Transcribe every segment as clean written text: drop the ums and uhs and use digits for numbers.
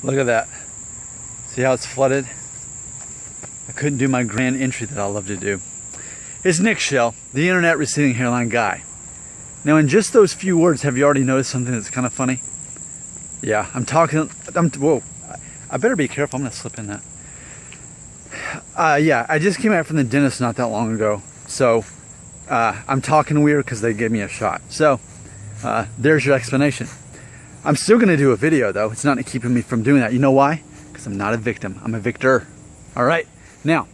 Look at that. See how it's flooded? I couldn't do my grand entry that I love to do. It's Nick Shell, the internet receding hairline guy. Now in just those few words, have you already noticed something that's kind of funny? Yeah, whoa. I better be careful, I'm gonna slip in that. Yeah, I just came out from the dentist not that long ago. So, I'm talking weird because they gave me a shot. So, there's your explanation. I'm still gonna do a video though. It's not keeping me from doing that. You know why? Because I'm not a victim, I'm a victor. All right, now,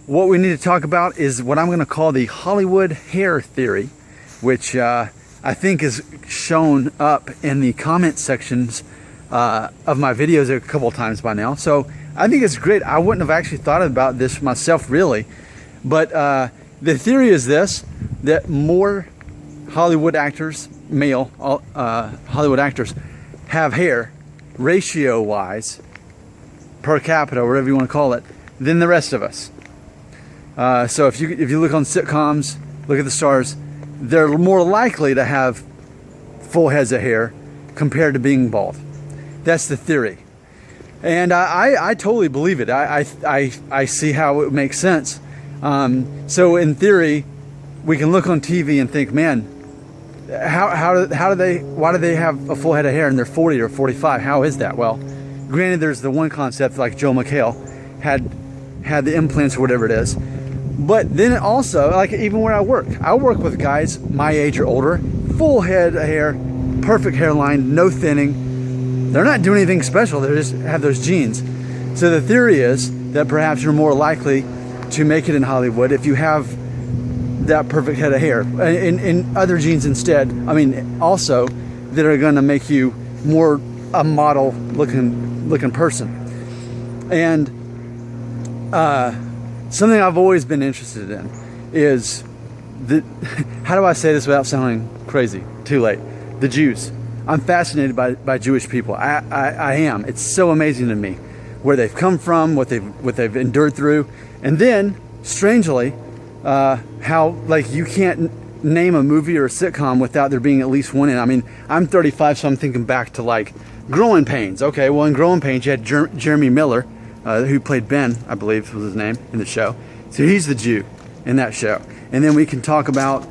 what we need to talk about is what I'm gonna call the Hollywood hair theory, which I think is shown up in the comment sections of my videos a couple of times by now. So I think it's great. I wouldn't have actually thought about this myself really, but the theory is this, that more Hollywood actors, male Hollywood actors, have hair ratio wise, per capita, whatever you want to call it, than the rest of us. So if you look on sitcoms, look at the stars, they're more likely to have full heads of hair compared to being bald. That's the theory. And I totally believe it. I see how it makes sense. So in theory, we can look on TV and think, man, why do they have a full head of hair and they're 40 or 45? How is that? Well, granted, there's the one concept like Joe McHale had the implants or whatever it is. But then also, like even where I work with guys my age or older, full head of hair, perfect hairline, no thinning. They're not doing anything special, they just have those genes. So the theory is that perhaps you're more likely to make it in Hollywood if you have that perfect head of hair. And other genes instead, I mean, also, that are gonna make you more a model looking person. And something I've always been interested in is how do I say this without sounding crazy? Too late. The Jews. I'm fascinated by Jewish people. I am. It's so amazing to me where they've come from, what they've endured through, and then strangely, how like you can't name a movie or a sitcom without there being at least one in. I mean, I'm 35, so I'm thinking back to like Growing Pains. Okay, well in Growing Pains you had Jeremy Miller, who played Ben, I believe was his name in the show. So he's the Jew in that show. And then we can talk about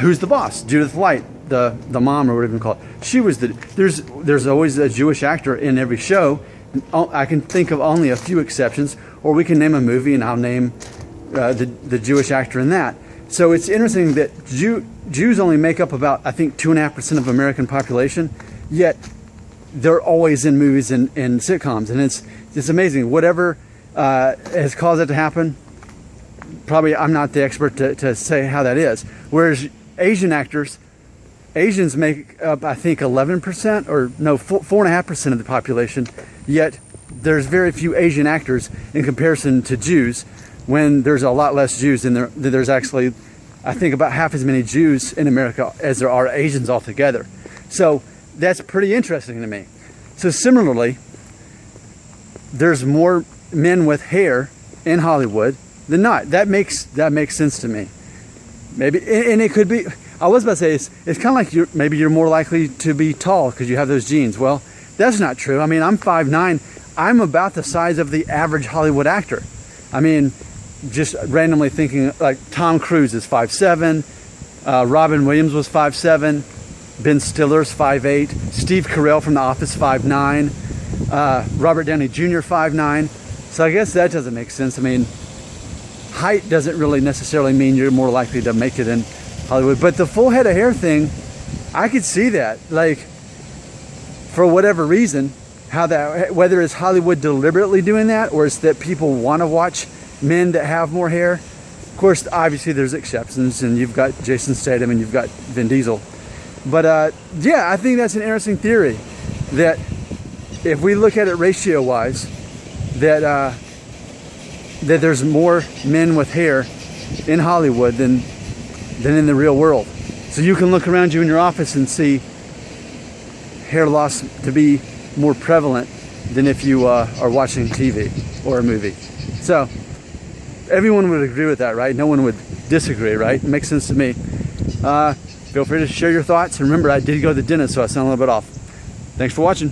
who's the boss, Judith Light, the mom or whatever you call it. She was there's always a Jewish actor in every show. I can think of only a few exceptions, or we can name a movie and I'll name the Jewish actor in that. So it's interesting that Jews only make up about, I think, 2.5% of American population, yet they're always in movies and sitcoms, and it's amazing. Whatever has caused that to happen, probably I'm not the expert to say how that is. Whereas Asians make up, I think, 11% or no, 4.5% of the population, yet there's very few Asian actors in comparison to Jews, when there's a lot less Jews and there's actually, I think, about half as many Jews in America as there are Asians altogether. So that's pretty interesting to me. So similarly, there's more men with hair in Hollywood than not. That makes sense to me. Maybe, and it could be, I was about to say, it's kind of like maybe you're more likely to be tall because you have those genes. Well, that's not true. I mean, I'm 5'9". I'm about the size of the average Hollywood actor. I mean, just randomly thinking, like Tom Cruise is 5'7", Robin Williams was 5'7", Ben Stiller's 5'8", Steve Carell from The Office 5'9", Robert Downey Jr. 5'9". So I guess that doesn't make sense. I mean, height doesn't really necessarily mean you're more likely to make it in Hollywood. But the full head of hair thing, I could see that. Like, for whatever reason, how that, whether it's Hollywood deliberately doing that or it's that people want to watch men that have more hair. Of course, obviously there's exceptions, and you've got Jason Statham and you've got Vin Diesel. But yeah, I think that's an interesting theory, that if we look at it ratio-wise, that there's more men with hair in Hollywood than in the real world. So you can look around you in your office and see hair loss to be more prevalent than if you are watching TV or a movie. So everyone would agree with that, right? No one would disagree, right? It makes sense to me. Feel free to share your thoughts. And remember, I did go to the dentist, so I sound a little bit off. Thanks for watching.